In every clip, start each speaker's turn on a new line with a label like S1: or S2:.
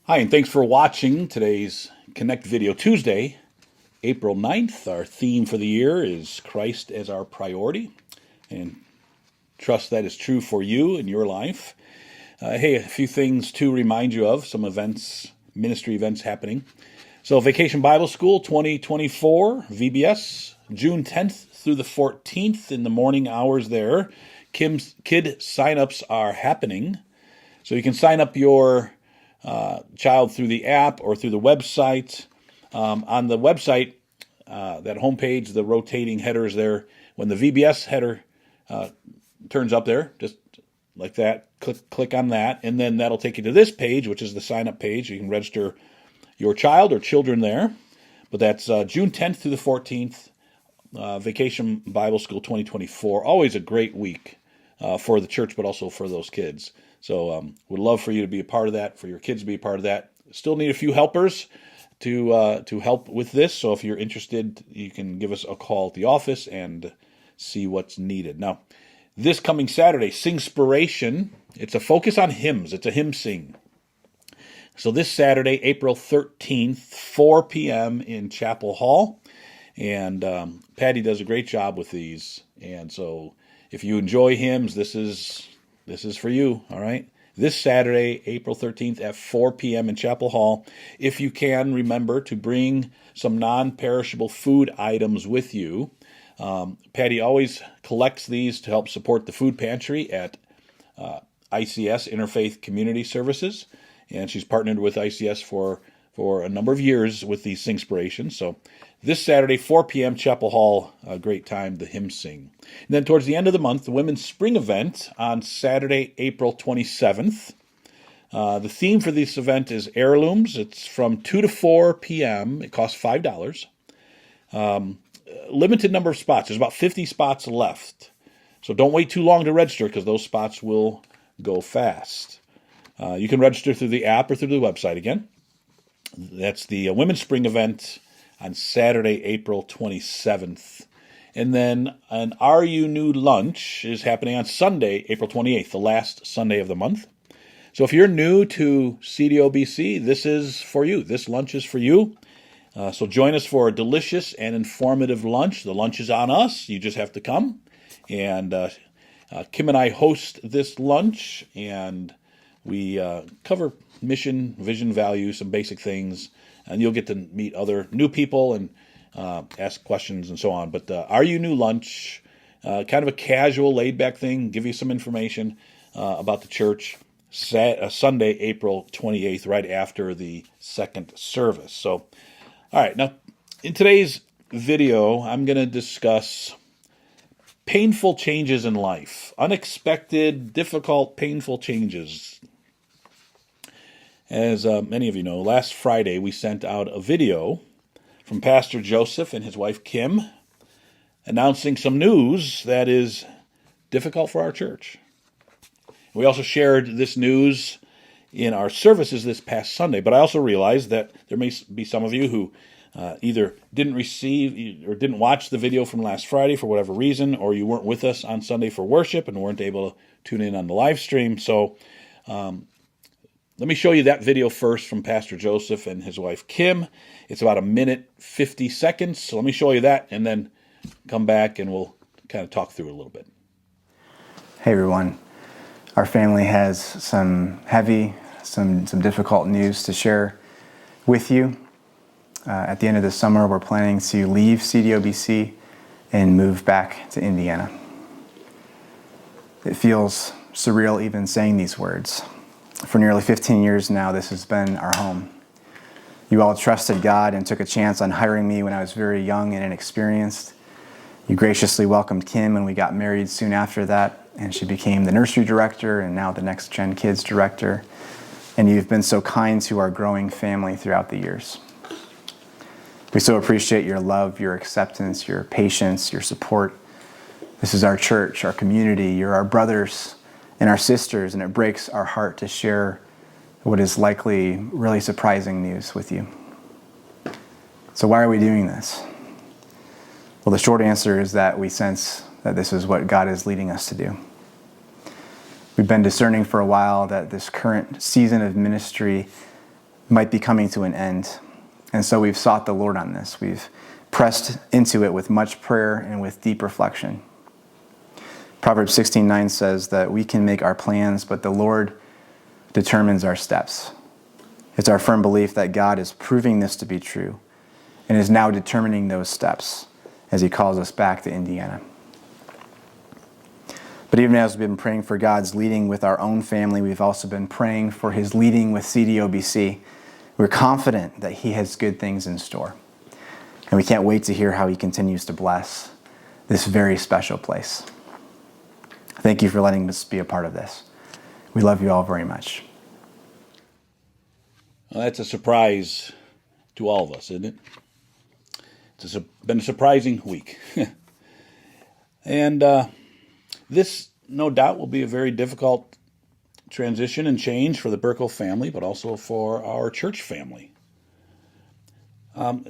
S1: Hi, and thanks for watching today's Connect Video Tuesday, April 9th. Our theme for the year is Christ as our priority, and trust that is true for you in your life. Hey, a few things to remind you of, some events, ministry events happening. So, Vacation Bible School 2024, VBS, June 10th through the 14th in the morning hours there. Kid signups are happening. So you can sign up your child through the app or through the website. On the website, that homepage, the rotating headers there, when the VBS header turns up there, just like that, click on that, and then that'll take you to this page, which is the sign-up page. You can register your child or children there. But that's June 10th through the 14th, Vacation Bible School 2024. Always a great week for the church, but also for those kids. So would love for you to be a part of that, for your kids to be a part of that. Still need a few helpers to help with this. So if you're interested, you can give us a call at the office and see what's needed. Now, this coming Saturday, Singspiration. It's a focus on hymns. It's a hymn sing. So this Saturday, April 13th, 4 p.m. in Chapel Hall. And Patty does a great job with these. And so if you enjoy hymns, this is for you, all right? This Saturday, April 13th at 4 p.m. in Chapel Hall. If you can, remember to bring some non-perishable food items with you. Patty always collects these to help support the food pantry at ICS, Interfaith Community Services. And she's partnered with ICS for a number of years with these Singspirations. So this Saturday, 4 p.m., Chapel Hall, a great time, the hymn sing. And then towards the end of the month, the Women's Spring Event on Saturday, April 27th. The theme for this event is heirlooms. It's from 2 to 4 p.m. It costs $5. Limited number of spots. There's about 50 spots left. So don't wait too long to register because those spots will go fast. You can register through the app or through the website again. That's the Women's Spring Event on Saturday, April 27th. And then an Are You New lunch is happening on Sunday, April 28th, the last Sunday of the month. So if you're new to CDOBC, this is for you. This lunch is for you. So join us for a delicious and informative lunch. The lunch is on us. You just have to come. And Kim and I host this lunch, and we cover mission, vision, values, some basic things, and you'll get to meet other new people and ask questions and so on. But Are You New lunch, kind of a casual, laid-back thing, give you some information about the church, Sunday, April 28th, right after the second service. So, all right, now, in today's video, I'm going to discuss painful changes in life, unexpected, difficult, painful changes. As many of you know, last Friday we sent out a video from Pastor Joseph and his wife Kim announcing some news that is difficult for our church. We also shared this news in our services this past Sunday, but I also realized that there may be some of you who either didn't receive or didn't watch the video from last Friday for whatever reason, or you weren't with us on Sunday for worship and weren't able to tune in on the live stream. So let me show you that video first from Pastor Joseph and his wife Kim. It's about 1:50. So let me show you that and then come back and we'll kind of talk through it a little bit.
S2: Hey everyone. Our family has some heavy, some difficult news to share with you. At the end of the summer, we're planning to leave CDOBC and move back to Indiana. It feels surreal even saying these words. For nearly 15 years now, this has been our home. You all trusted God and took a chance on hiring me when I was very young and inexperienced. You graciously welcomed Kim and we got married soon after that, and she became the nursery director and now the Next Gen Kids director. And you've been so kind to our growing family throughout the years. We so appreciate your love, your acceptance, your patience, your support. This is our church, our community. You're our brothers and our sisters, and it breaks our heart to share what is likely really surprising news with you. So why are we doing this? Well, the short answer is that we sense that this is what God is leading us to do. We've been discerning for a while that this current season of ministry might be coming to an end. And so we've sought the Lord on this. We've pressed into it with much prayer and with deep reflection. Proverbs 16:9 says that we can make our plans, but the Lord determines our steps. It's our firm belief that God is proving this to be true and is now determining those steps as he calls us back to Indiana. But even as we've been praying for God's leading with our own family, we've also been praying for his leading with CDOBC. We're confident that he has good things in store. And we can't wait to hear how he continues to bless this very special place. Thank you for letting us be a part of this. We love you all very much.
S1: Well, that's a surprise to all of us, isn't it? It's been a surprising week. And this, no doubt, will be a very difficult transition and change for the Burkle family, but also for our church family.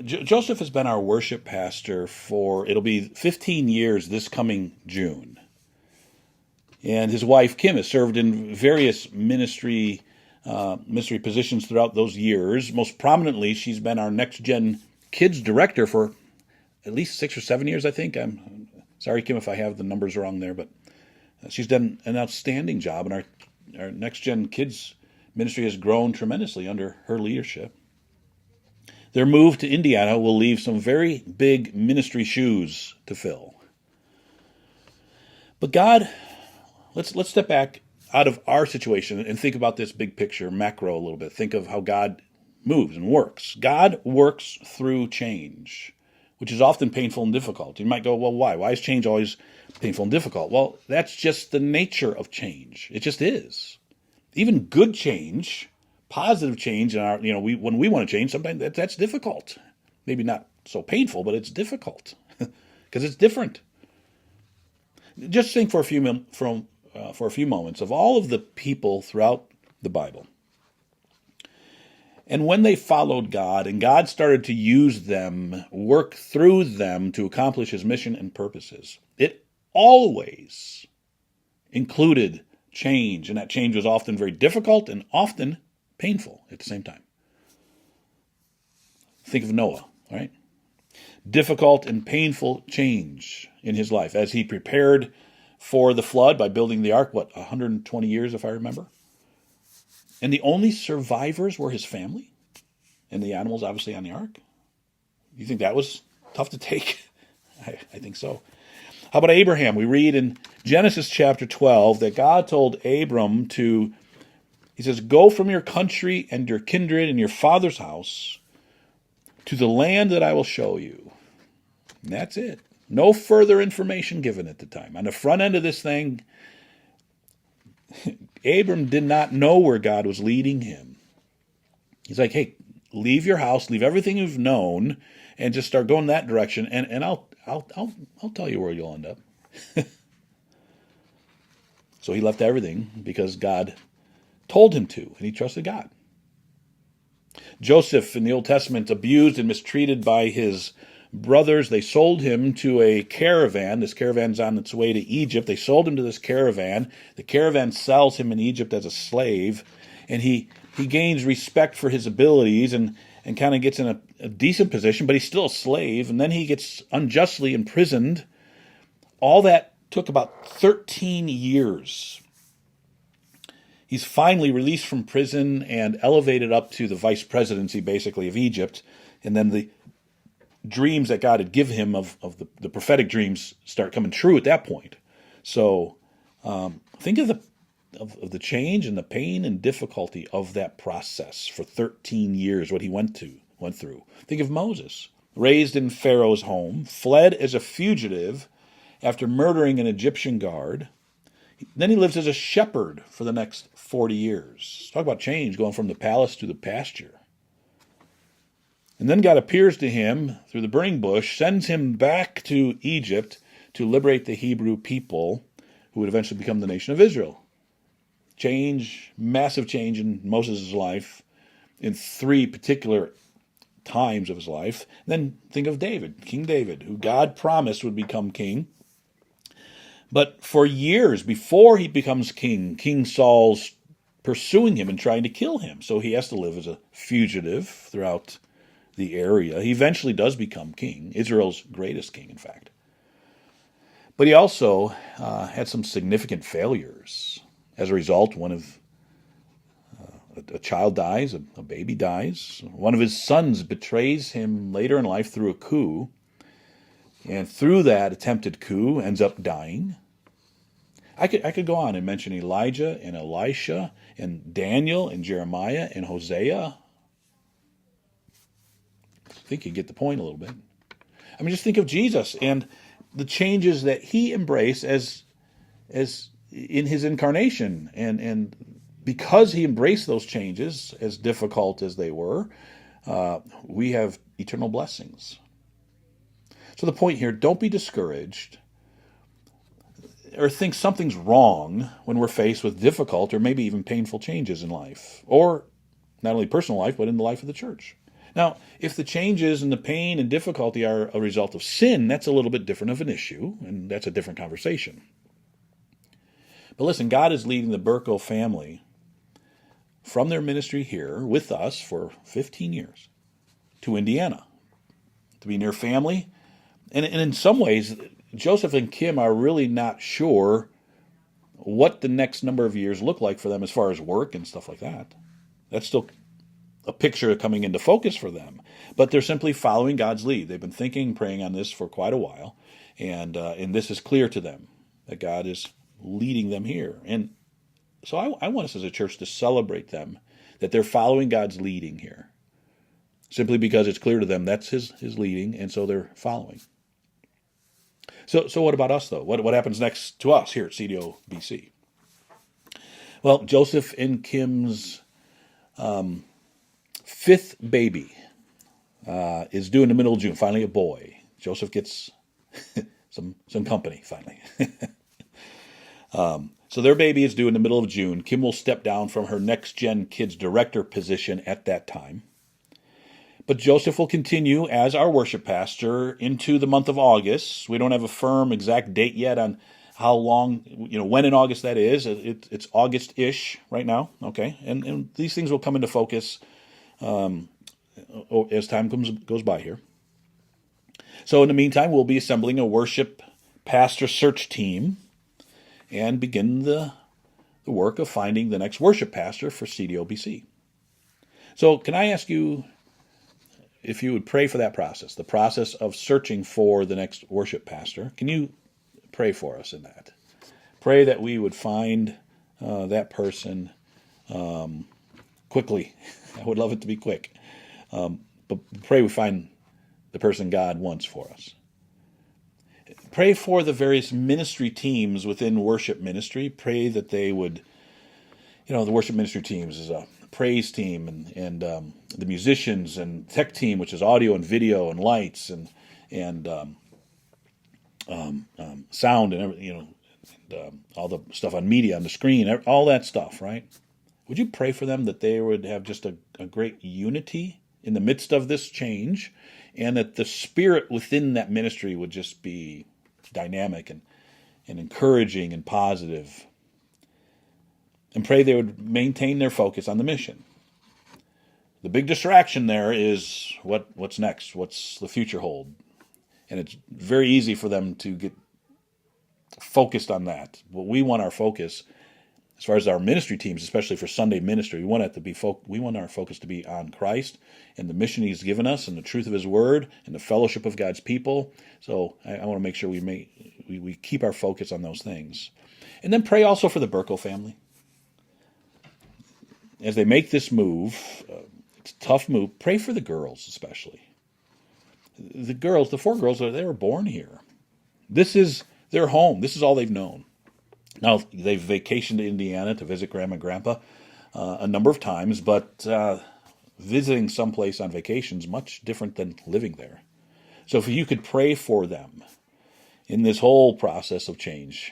S1: Joseph has been our worship pastor it'll be 15 years this coming June. And his wife, Kim, has served in various ministry positions throughout those years. Most prominently, she's been our Next Gen Kids Director for at least 6 or 7 years, I think. I'm sorry, Kim, if I have the numbers wrong there, but she's done an outstanding job, and our Next Gen Kids ministry has grown tremendously under her leadership. Their move to Indiana will leave some very big ministry shoes to fill. But God, let's step back out of our situation and think about this big picture, macro a little bit. Think of how God moves and works. God works through change, which is often painful and difficult. You might go, well, why? Why is change always painful and difficult? Well, that's just the nature of change. It just is. Even good change, positive change in our, when we want to change, sometimes that's difficult. Maybe not so painful, but it's difficult because it's different. Just think for a few moments of all of the people throughout the Bible. And when they followed God and God started to use them, work through them to accomplish his mission and purposes, it always included change. And that change was often very difficult and often painful at the same time. Think of Noah, right? Difficult and painful change in his life as he prepared for the flood by building the ark, 120 years if I remember? And the only survivors were his family and the animals obviously on the ark. You think that was tough to take? I think so. How about Abraham? We read in Genesis chapter 12 that God told Abram he says, go from your country and your kindred and your father's house to the land that I will show you. And that's it. No further information given at the time. On the front end of this thing, Abram did not know where God was leading him. He's like, hey, leave your house, leave everything you've known, and just start going that direction, and I'll tell you where you'll end up. So he left everything because God told him to, and he trusted God. Joseph in the Old Testament, abused and mistreated by his brothers. They sold him to a caravan. This caravan's on its way to Egypt. They sold him to this caravan. The caravan sells him in Egypt as a slave, and he gains respect for his abilities and kind of gets in a decent position, but he's still a slave, and then he gets unjustly imprisoned. All that took about 13 years. He's finally released from prison and elevated up to the vice presidency, basically, of Egypt, and then the dreams that God had given him of the prophetic dreams start coming true at that point. So think of the change and the pain and difficulty of that process for 13 years, what he went through. Think of Moses, raised in Pharaoh's home, fled as a fugitive after murdering an Egyptian guard. Then he lives as a shepherd for the next 40 years. Talk about change, going from the palace to the pasture. And then God appears to him through the burning bush, sends him back to Egypt to liberate the Hebrew people who would eventually become the nation of Israel. Change, massive change in Moses' life in 3 particular times of his life. And then think of David, King David, who God promised would become king. But for years before he becomes king, King Saul's pursuing him and trying to kill him. So he has to live as a fugitive throughout the area. He eventually does become king, Israel's greatest king, in fact. But he also had some significant failures. As a result, a child dies, a baby dies. One of his sons betrays him later in life through a coup, and through that attempted coup ends up dying. I could go on and mention Elijah and Elisha and Daniel and Jeremiah and Hosea. I think you get the point a little bit. I mean, just think of Jesus and the changes that he embraced as in his incarnation, and because he embraced those changes, as difficult as they were, we have eternal blessings. So the point here, don't be discouraged or think something's wrong when we're faced with difficult or maybe even painful changes in life, or not only personal life, but in the life of the church. Now, if the changes and the pain and difficulty are a result of sin, that's a little bit different of an issue, and that's a different conversation. But listen, God is leading the Burko family from their ministry here with us for 15 years to Indiana, to be near family. And in some ways, Joseph and Kim are really not sure what the next number of years look like for them as far as work and stuff like that. That's still a picture coming into focus for them. But they're simply following God's lead. They've been thinking, praying on this for quite a while, and this is clear to them, that God is leading them here. And so I want us as a church to celebrate them, that they're following God's leading here, simply because it's clear to them that's his leading, and so they're following. So what about us, though? What happens next to us here at CDO BC? Well, Joseph and Kim's fifth baby is due in the middle of June, finally a boy. Joseph gets some company, finally. So their baby is due in the middle of June. Kim will step down from her Next Gen Kids Director position at that time. But Joseph will continue as our worship pastor into the month of August. We don't have a firm exact date yet on how long, when in August that is. It's August-ish right now, okay? And these things will come into focus as time goes by here. So in the meantime, we'll be assembling a worship pastor search team and begin the work of finding the next worship pastor for CDOBC. So can I ask you if you would pray for that process, the process of searching for the next worship pastor? Can you pray for us in that? Pray that we would find that person quickly. I would love it to be quick. But pray we find the person God wants for us. Pray for the various ministry teams within worship ministry. Pray that they would, the worship ministry teams is a praise team and the musicians and tech team, which is audio and video and lights and sound and everything, all the stuff on media on the screen, all that stuff, right? Would you pray for them that they would have just a great unity in the midst of this change, and that the spirit within that ministry would just be dynamic and encouraging and positive? And pray they would maintain their focus on the mission. The big distraction there is what's next, what's the future hold. And it's very easy for them to get focused on that. But we want our focus, as far as our ministry teams, especially for Sunday ministry, we want our focus to be on Christ and the mission He's given us and the truth of His Word and the fellowship of God's people. So I want to make sure we keep our focus on those things. And then pray also for the Burko family. As they make this move, it's a tough move. Pray for the girls especially. The girls, the 4 girls, they were born here. This is their home. This is all they've known. Now, they've vacationed to Indiana to visit Grandma and Grandpa a number of times, but visiting someplace on vacation is much different than living there. So if you could pray for them in this whole process of change,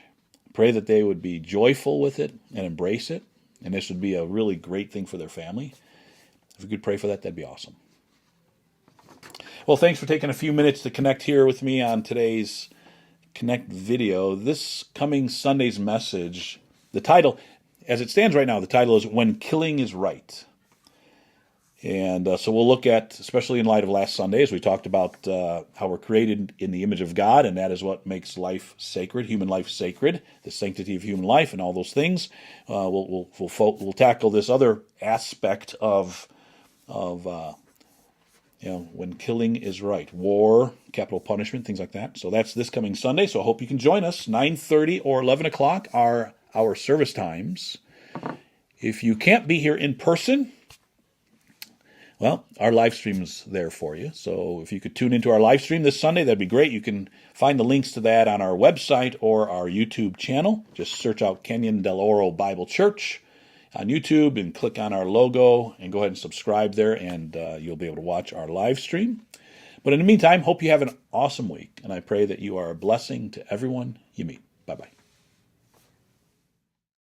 S1: pray that they would be joyful with it and embrace it, and this would be a really great thing for their family. If you could pray for that, that'd be awesome. Well, thanks for taking a few minutes to connect here with me on today's Connect video. This coming Sunday's message, the title, as it stands right now, the title is When Killing is Right. And so we'll look at, especially in light of last Sunday, as we talked about how we're created in the image of God, and that is what makes life sacred, human life sacred, the sanctity of human life, and all those things. We'll tackle this other aspect of when killing is right, war, capital punishment, things like that. So that's this coming Sunday. So I hope you can join us. 9:30 or 11 o'clock are our service times. If you can't be here in person, well, our live stream is there for you. So if you could tune into our live stream this Sunday, that'd be great. You can find the links to that on our website or our YouTube channel. Just search out Kenyon Del Oro Bible Church on YouTube and click on our logo and go ahead and subscribe there, and you'll be able to watch our live stream. But in the meantime, hope you have an awesome week, and I pray that you are a blessing to everyone you meet. Bye-bye.